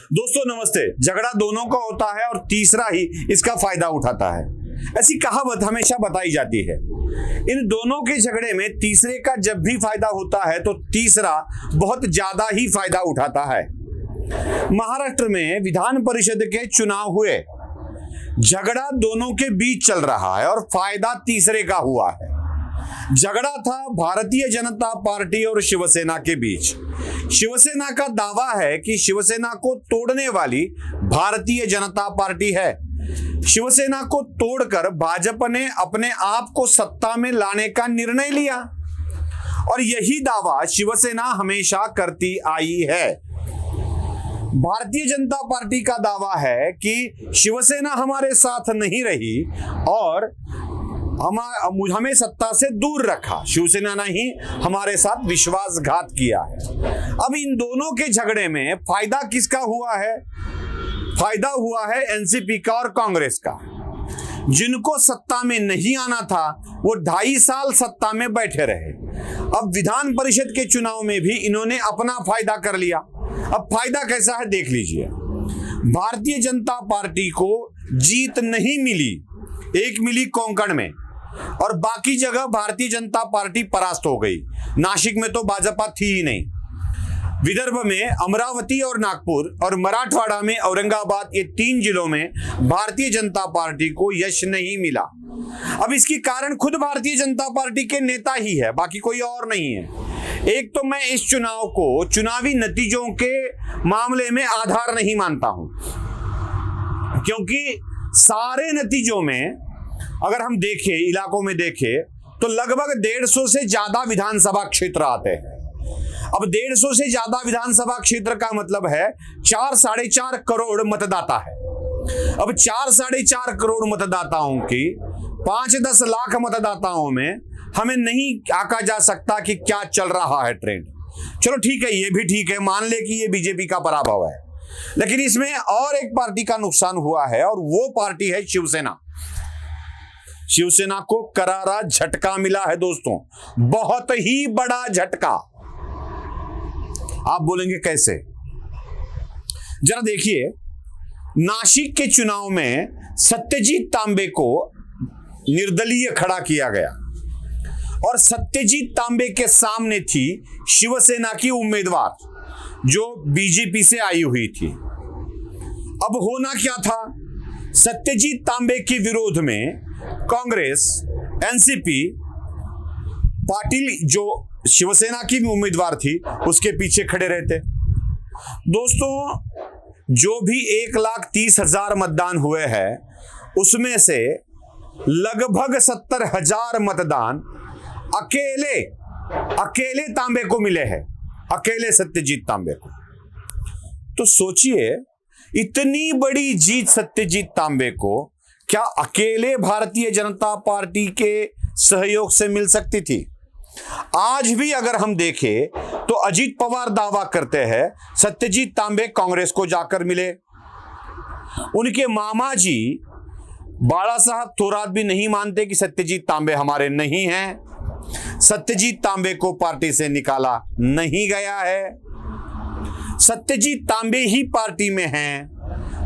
दोस्तों नमस्ते। झगड़ा दोनों का होता है और तीसरा ही इसका फायदा उठाता है, ऐसी कहावत हमेशा बताई जाती है। इन दोनों के झगड़े में तीसरे का जब भी फायदा होता है तो तीसरा बहुत ज्यादा ही फायदा उठाता है। महाराष्ट्र में विधान परिषद के चुनाव हुए, झगड़ा दोनों के बीच चल रहा है और फायदा तीसरे का हुआ है। झगड़ा था भारतीय जनता पार्टी और शिवसेना के बीच। शिवसेना का दावा है कि शिवसेना को तोड़ने वाली भारतीय जनता पार्टी है। शिवसेना को तोड़कर भाजपा ने अपने आप को सत्ता में लाने का निर्णय लिया और यही दावा शिवसेना हमेशा करती आई है। भारतीय जनता पार्टी का दावा है कि शिवसेना हमारे साथ नहीं रही और हमें सत्ता से दूर रखा, शिवसेना ने ही हमारे साथ विश्वासघात किया है। अब इन दोनों के झगड़े में फायदा किसका हुआ है? फायदा हुआ है एनसीपी का और कांग्रेस का। जिनको सत्ता में नहीं आना था वो 2.5 साल सत्ता में बैठे रहे। अब विधान परिषद के चुनाव में भी इन्होंने अपना फायदा कर लिया। अब फायदा कैसा है देख लीजिए। भारतीय जनता पार्टी को जीत नहीं मिली, एक मिली कोंकण में और बाकी जगह भारतीय जनता पार्टी परास्त हो गई। नासिक में तो भाजपा थी ही नहीं। विदर्भ में अमरावती और नागपुर और मराठवाड़ा में औरंगाबाद, ये 3 जिलों में भारतीय जनता पार्टी को यश नहीं मिला। अब इसकी कारण खुद भारतीय जनता पार्टी के नेता ही है, बाकी कोई और नहीं है। एक तो मैं इस चुनाव को चुनावी नतीजों के मामले में आधार नहीं मानता हूं, क्योंकि सारे नतीजों में अगर हम देखें, इलाकों में देखें तो लगभग 150 से ज्यादा विधानसभा क्षेत्र आते हैं। अब 150 से ज्यादा विधानसभा क्षेत्र का मतलब है 4-4.5 करोड़ मतदाता है। अब 4-4.5 करोड़ मतदाताओं की 5-10 लाख मतदाताओं में हमें नहीं आंका जा सकता कि क्या चल रहा है ट्रेंड। चलो ठीक है, ये भी ठीक है, मान ले कि ये बीजेपी का पराभव है, लेकिन इसमें और एक पार्टी का नुकसान हुआ है और वो पार्टी है शिवसेना। शिवसेना को करारा झटका मिला है दोस्तों, बहुत ही बड़ा झटका। आप बोलेंगे कैसे? जरा देखिए, नासिक के चुनाव में सत्यजीत तांबे को निर्दलीय खड़ा किया गया और सत्यजीत तांबे के सामने थी शिवसेना की उम्मीदवार जो बीजेपी से आई हुई थी। अब होना क्या था? सत्यजीत तांबे के विरोध में कांग्रेस, एनसीपी, पाटिल जो शिवसेना की उम्मीदवार थी उसके पीछे खड़े रहते। दोस्तों, जो भी 1,30,000 मतदान हुए हैं उसमें से लगभग 70,000 मतदान अकेले तांबे को मिले हैं, अकेले सत्यजीत तांबे को। तो सोचिए, इतनी बड़ी जीत सत्यजीत तांबे को क्या अकेले भारतीय जनता पार्टी के सहयोग से मिल सकती थी? आज भी अगर हम देखें तो अजीत पवार दावा करते हैं सत्यजीत तांबे कांग्रेस को जाकर मिले। उनके मामा जी बाला साहब थोरात भी नहीं मानते कि सत्यजीत तांबे हमारे नहीं हैं। सत्यजीत तांबे को पार्टी से निकाला नहीं गया है। सत्यजीत तांबे ही पार्टी में हैं,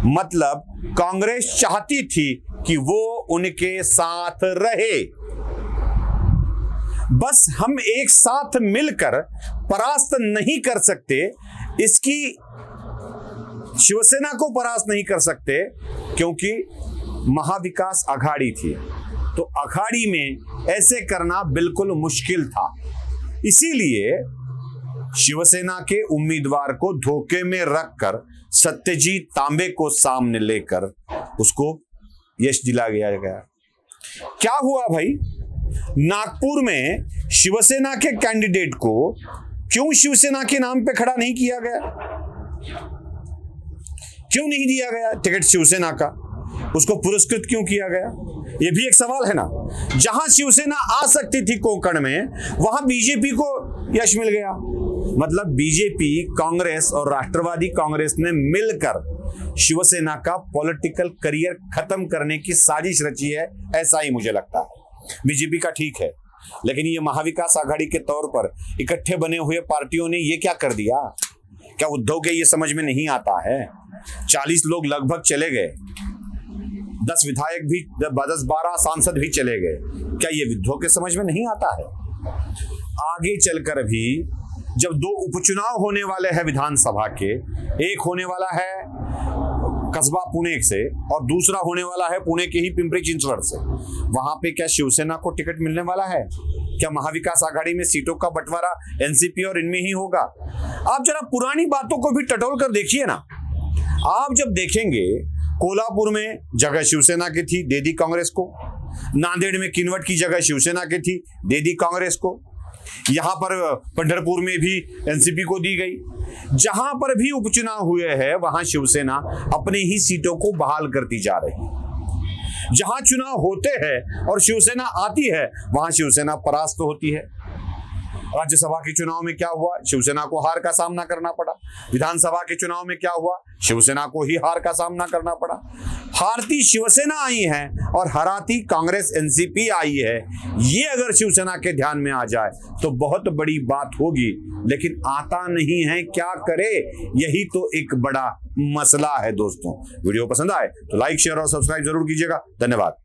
मतलब कांग्रेस चाहती थी कि वो उनके साथ रहे। बस हम एक साथ मिलकर परास्त नहीं कर सकते, इसकी शिवसेना को परास्त नहीं कर सकते क्योंकि महाविकास आघाड़ी थी, तो अखाड़ी में ऐसे करना बिल्कुल मुश्किल था। इसीलिए शिवसेना के उम्मीदवार को धोखे में रखकर सत्यजीत तांबे को सामने लेकर उसको यश दिलाया गया। क्या हुआ भाई? नागपुर में शिवसेना के कैंडिडेट को क्यों शिवसेना के नाम पे खड़ा नहीं किया गया? क्यों नहीं दिया गया टिकट शिवसेना का? उसको पुरस्कृत क्यों किया गया? यह भी एक सवाल है ना। जहां शिवसेना आ सकती थी कोंकण में, वहां बीजेपी को यश मिल गया। मतलब बीजेपी, कांग्रेस और राष्ट्रवादी कांग्रेस ने मिलकर शिवसेना का पॉलिटिकल करियर खत्म करने की साजिश रची है, ऐसा ही मुझे लगता है। बीजेपी का ठीक है, लेकिन ये महाविकास आघाड़ी के तौर पर इकट्ठे बने हुए पार्टियों ने ये क्या कर दिया? क्या उद्धव के ये समझ में नहीं आता है? 40 लोग लगभग चले गए, 10 विधायक भी, 10-12 सांसद भी चले गए। क्या ये विद्रोह के समझ में नहीं आता है? आगे चलकर भी जब 2 उपचुनाव होने वाले हैं विधानसभा के, एक होने वाला है कस्बा पुणे से और दूसरा होने वाला है पुणे के ही पिंपरी चिंचवड़ से, वहां पे क्या शिवसेना को टिकट मिलने वाला है? क्या महाविकास आघाड़ी में सीटों का बंटवारा एनसीपी और इनमें ही होगा? आप जरा पुरानी बातों को भी टटोल कर देखिए ना। आप जब देखेंगे कोल्हापुर में जगह शिवसेना की थी, दे दी कांग्रेस को। नांदेड़ में किनवट की जगह शिवसेना की थी, दे दी कांग्रेस को। यहां पर पंढरपुर में भी एनसीपी को दी गई। जहां पर भी उपचुनाव हुए हैं वहां शिवसेना अपनी ही सीटों को बहाल करती जा रही है। जहां चुनाव होते हैं और शिवसेना आती है वहां शिवसेना परास्त होती है। राज्यसभा के चुनाव में क्या हुआ? शिवसेना को हार का सामना करना पड़ा। विधानसभा के चुनाव में क्या हुआ? शिवसेना को ही हार का सामना करना पड़ा। हारती शिवसेना आई है और हराती कांग्रेस एनसीपी आई है। ये अगर शिवसेना के ध्यान में आ जाए तो बहुत बड़ी बात होगी, लेकिन आता नहीं है, क्या करे? यही तो एक बड़ा मसला है दोस्तों। वीडियो पसंद आए तो लाइक, शेयर और सब्सक्राइब जरूर कीजिएगा। धन्यवाद।